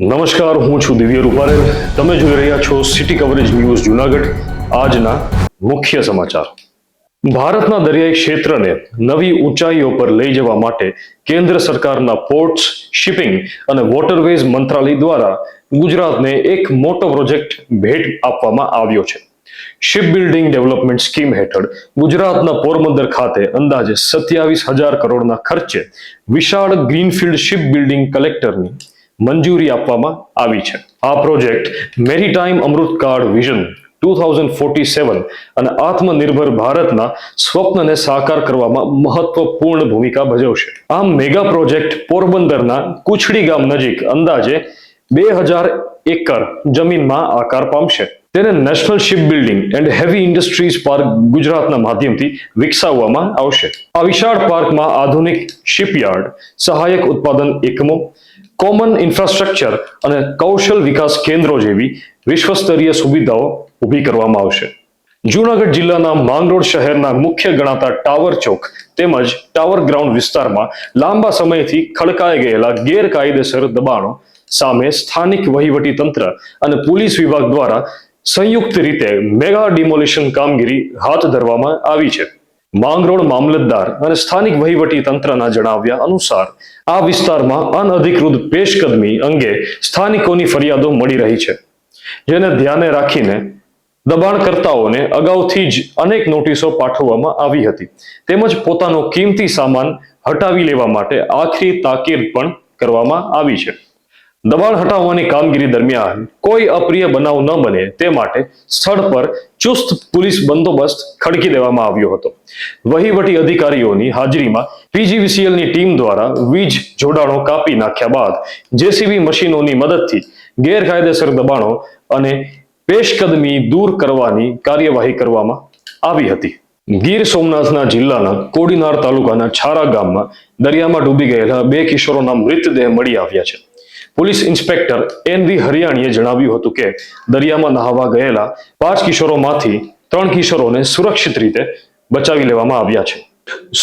નમસ્કાર, હું છું દિવ્ય રૂપારેલ. તમે જોઈ રહ્યા છો સિટી કવરેજ ન્યૂઝ જુનાગઢ. આજના મુખ્ય સમાચાર. ભારતના દરિયાઈ ક્ષેત્રને નવી ઊંચાઈઓ પર લઈ જવા માટે કેન્દ્ર સરકારના પોર્ટ્સ, શિપિંગ અને વોટરવેઝ મંત્રાલય દ્વારા ગુજરાતને એક મોટો પ્રોજેક્ટ ભેટ આપવામાં આવ્યો છે. શિપ બિલ્ડિંગ ડેવલપમેન્ટ સ્કીમ હેઠળ ગુજરાતના પોરબંદર ખાતે અંદાજે 27,000 કરોડના ખર્ચે વિશાળ ગ્રીનફિલ્ડ શિપ બિલ્ડિંગ કલેક્ટરની મંજૂરી આપવામાં આવી છે. આ પ્રોજેક્ટ મેરીટાઈમ અમૃતકાળ વિઝન 2047 અને આત્મનિર્ભર ભારતના સ્વપ્નને સાકાર કરવામાં મહત્વપૂર્ણ ભૂમિકા ભજવશે. આ મેગા પ્રોજેક્ટ પોરબંદરના કુછડી ગામ નજીક અંદાજે 2,000 એકર જમીનમાં આકાર પામશે. તેને national ship building and heavy industries park ગુજરાતના માધ્યમથી વિકસાવવામાં આવશે. આ વિશાળ પાર્કમાં આધુનિક શિપયાર્ડ, સહાયક ઉત્પાદન એકમો, કોમન ઇન્ફ્રાસ્ટ્રક્ચર અને કૌશલ વિકાસ કેન્દ્રો જેવી વિશ્વસ્તરીય સુવિધાઓ ઊભી કરવામાં આવશે. જૂનાગઢ જિલ્લાના માંગરોળ શહેરના મુખ્ય ગણાતા ટાવર ચોક તેમજ ટાવર ગ્રાઉન્ડ વિસ્તારમાં લાંબા સમયથી ખડકાઈ ગયેલા ગેરકાયદેસર દબાણો સામે સ્થાનિક વહીવટી તંત્ર અને પોલીસ વિભાગ દ્વારા સંયુક્ત રીતે મેગા ડિમોલિશન કામગીરી હાથ ધરવામાં આવી છે. માંગરોળ મામલતદાર અને સ્થાનિક વહીવટી તંત્રના જણાવ્યા અનુસાર આ વિસ્તારમાં અનઅધિકૃત પેશકદમી અંગે સ્થાનિકોની ફરિયાદો મળી રહી છે, જેને ધ્યાને રાખીને દબાણકર્તાઓને અગાઉથી જ અનેક નોટિસો પાઠવવામાં આવી હતી, તેમજ પોતાનો કિંમતી સામાન હટાવી લેવા માટે આખરી તાકીદ પણ કરવામાં આવી છે. દબાણ હટાવવાની કામગીરી દરમિયાન કોઈ અપ્રિય બનાવ ન બને તે માટે સ્થળ પર ચુસ્ત પોલીસ બંદોબસ્ત ખડકી દેવામાં આવ્યો હતો. વહીવટી અધિકારીઓની હાજરીમાં પીજીવીસીએલની ટીમ દ્વારા વીજ જોડાણો કાપી નાખ્યા બાદ જેસીબી મશીનોની મદદથી ગેરકાયદેસર દબાણો અને પેશકદમી દૂર કરવાની કાર્યવાહી કરવામાં આવી હતી. ગીર સોમનાથના જિલ્લાના કોડીનાર તાલુકાના છારા ગામમાં દરિયામાં ડૂબી ગયેલા 2 કિશોરોના મૃતદેહ મળી આવ્યા છે. પોલીસ ઇન્સ્પેક્ટર એનવી હરિયાણીએ જણાવ્યું હતું કે દરિયામાં નહાવા ગયેલા 5 કિશોરોમાંથી 3 કિશોરોને સુરક્ષિત રીતે બચાવી લેવામાં આવ્યા છે.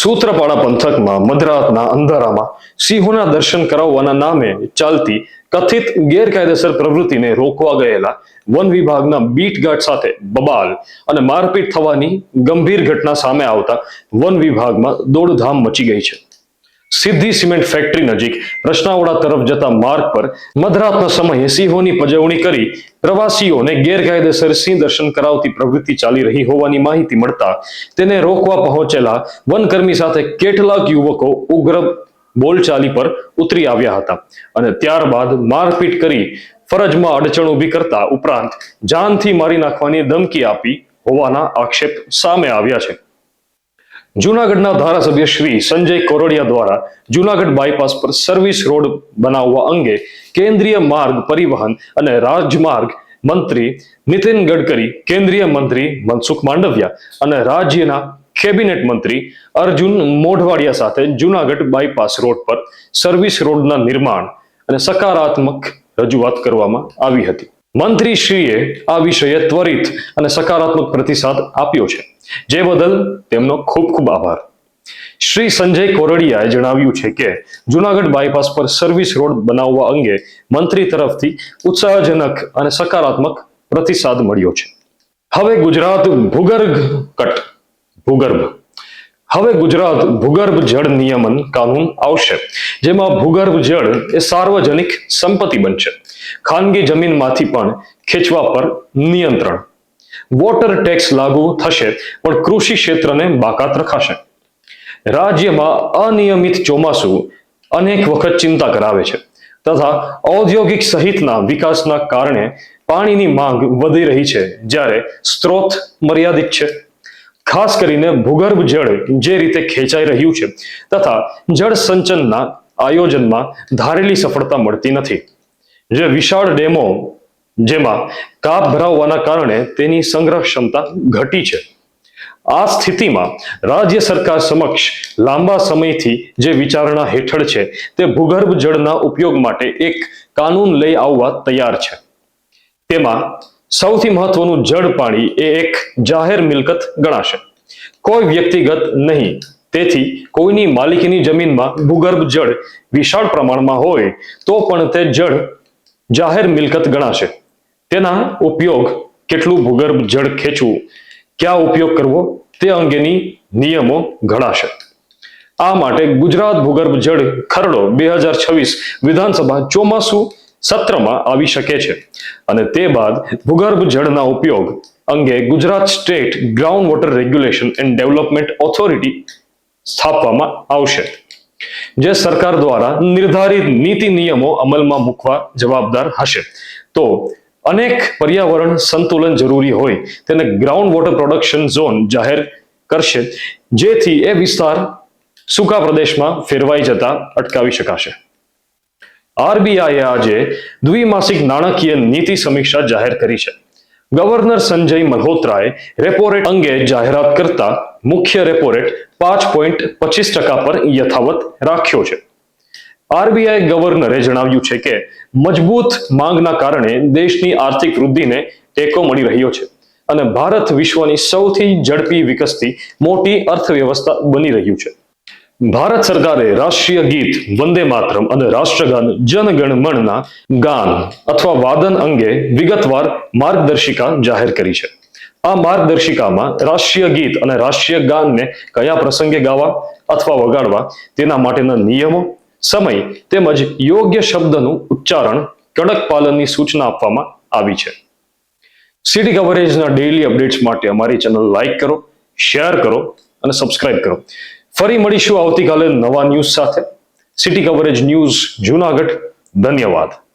સૂત્રાપાડા પંથકમાં મધરાતના અંધારામાં સિંહોના દર્શન કરાવવાના નામે ચાલતી કથિત ગેરકાયદેસર પ્રવૃત્તિને રોકવા ગયેલા વન વિભાગના બીટ ગાર્ડ સાથે બબાલ અને મારપીટ થવાની ગંભીર ઘટના સામે આવતા વન વિભાગમાં દોડધામ મચી ગઈ છે. સિદ્ધિ સિમેન્ટ ફેક્ટરી નજીક પ્રશ્નાવડા તરફ જતા માર્ગ પર મધરાતના સમયે સિંહોની પજવણી કરી પ્રવાસીઓને ગેરકાયદેસર સિંહ દર્શન કરાવતી પ્રવૃત્તિ ચાલી રહી હોવાની માહિતી મળતા તેને રોકવા પહોંચેલા વનકર્મી સાથે કેટલાક યુવકો ઉગ્ર બોલચાલી પર ઉતરી આવ્યા હતા અને ત્યારબાદ મારપીટ કરી ફરજમાં અડચણ ઊભી કરતા ઉપરાંત જાનથી મારી નાખવાની ધમકી આપી હોવાના આક્ષેપ સામે આવ્યા છે. જૂનાગઢના ધારાસભ્ય શ્રી સંજય કોરડિયા દ્વારા જૂનાગઢ બાયપાસ પર સર્વિસ રોડ બનાવવા અંગે કેન્દ્રીય માર્ગ પરિવહન અને રાજમાર્ગ મંત્રી નીતિન ગડકરી, કેન્દ્રીય મંત્રી મનસુખ માંડવિયા અને રાજ્યના કેબિનેટ મંત્રી અર્જુન મોઢવાડિયા સાથે જૂનાગઢ બાયપાસ રોડ પર સર્વિસ રોડના નિર્માણ અને સકારાત્મક રજૂઆત કરવામાં આવી હતી. મંત્રીશ્રીએ આ વિષયે ત્વરિત અને સકારાત્મક પ્રતિસાદ આપ્યો છે, જે બદલ તેમનો ખૂબ ખૂબ આભાર. શ્રી સંજય કોરડિયાએ જણાવ્યું છે કે જૂનાગઢ બાયપાસ પર સર્વિસ રોડ બનાવવા અંગે મંત્રી તરફથી ઉત્સાહજનક અને સકારાત્મક પ્રતિસાદ મળ્યો છે. હવે ગુજરાત ભૂગર્ભ જળ નિયમન કાનૂન આવશે, જેમાં ભૂગર્ભ જળ એ સાર્વજનિક સંપત્તિ બનશે. ખાનગી જમીનમાંથી પણ ખેંચવા પર નિયંત્રણ. વોટર ટેક્સ લાગુ થશે પણ કૃષિ ક્ષેત્રને બાકાત રખાશે. રાજ્યમાં અનિયમિત ચોમાસું અનેક વખત ચિંતા કરાવે છે તથા ઔદ્યોગિક સહિતના વિકાસના કારણે પાણીની માંગ વધી રહી છે, જ્યારે સ્ત્રોત મર્યાદિત છે. ખાસ કરીને ભૂગર્ભ જળ જે રીતે ખેંચાઈ રહ્યું છે તથા જળ સંચયનના આયોજનમાં ધારેલી સફળતા મળતી નથી. જે વિશાળ ડેમો જેમાં કાપ ભરાવવાના કારણે તેની સંગ્રહ ક્ષમતા ઘટી છે. આ સ્થિતિમાં રાજ્ય સરકાર સમક્ષ લાંબા સમયથી જે વિચારણા હેઠળ છે તે ભૂગર્ભ જળના ઉપયોગ માટે એક કાનૂન લઈ આવવા તૈયાર છે. તેમાં સૌથી મહત્વનું જળ પાણી એ એક જાહેર મિલકત ગણાશે, કોઈ વ્યક્તિગત નહીં. તેથી કોઈની માલિકીની જમીનમાં ભૂગર્ભ જળ વિશાળ પ્રમાણમાં હોય તો પણ તે જળ જાહેર મિલકત ગણાશે. તેના ઉપયોગ, કેટલું ભૂગર્ભ જળ ખેંચવું, ક્યાં ઉપયોગ કરવો તે અંગેની નિયમો ઘડાશે. આ માટે ગુજરાત ભૂગર્ભ જળ ખરડો 2026 વિધાનસભા ચોમાસુ સત્રમાં આવી શકે છે અને તે બાદ ભૂગર્ભ જળના ઉપયોગ અંગે Gujarat state ground water regulation and development authority સ્થાપવામાં આવશે, જે સરકાર દ્વારા નિર્ધારિત નીતિ નિયમો અમલમાં મૂકવા જવાબદાર હશે. તો અનેક પર્યાવરણ સંતુલન જરૂરી હોય તેને ગ્રાઉન્ડ વોટર પ્રોડક્શન ઝોન જાહેર કરશે, જેથી એ વિસ્તાર સૂકા પ્રદેશમાં ફેરવાઈ જતા અટકાવી શકાશે. આરબીઆઈએ આજે દ્વિમાસિક નાણાકીય નીતિ સમીક્ષા જાહેર કરી છે. ગવર્નર સંજય મલ્હોત્રાએ રેપો રેટ અંગે જાહેરાત કરતા મુખ્ય રેપો રેટ 5.25% પર યથાવત રાખ્યો છે. આરબીઆઈ ગવર્નરે જણાવ્યું છે કે મજબૂત માંગના કારણે દેશની આર્થિક વૃદ્ધિને ટેકો મળી રહ્યો છે અને ભારત વિશ્વની સૌથી ઝડપી વિકસતી મોટી અર્થવ્યવસ્થા બની રહ્યું છે. ભારત સરકારે રાષ્ટ્રીય ગીત વંદે માતરમ અને રાષ્ટ્રગાન જનગણ મનના ગાન અથવા વાદન અંગે વિગતવાર માર્ગદર્શિકા જાહેર કરી છે. આ માર્ગદર્શિકામાં રાષ્ટ્રીય ગીત અને રાષ્ટ્રીય ગાનને કયા પ્રસંગે ગાવા અથવા વગાડવા તેના માટેના નિયમો, સમય તેમજ યોગ્ય શબ્દનું ઉચ્ચારણ કડક પાલનની સૂચના આપવામાં આવી છે. સિટી કવરેજના ડેઇલી અપડેટ્સ માટે અમારી ચેનલ લાઈક કરો, શેર કરો અને સબસ્ક્રાઇબ કરો. ફરી મળીશું આવતીકાલે નવા ન્યૂઝ સાથે. City coverage news Junagadh. ધન્યવાદ.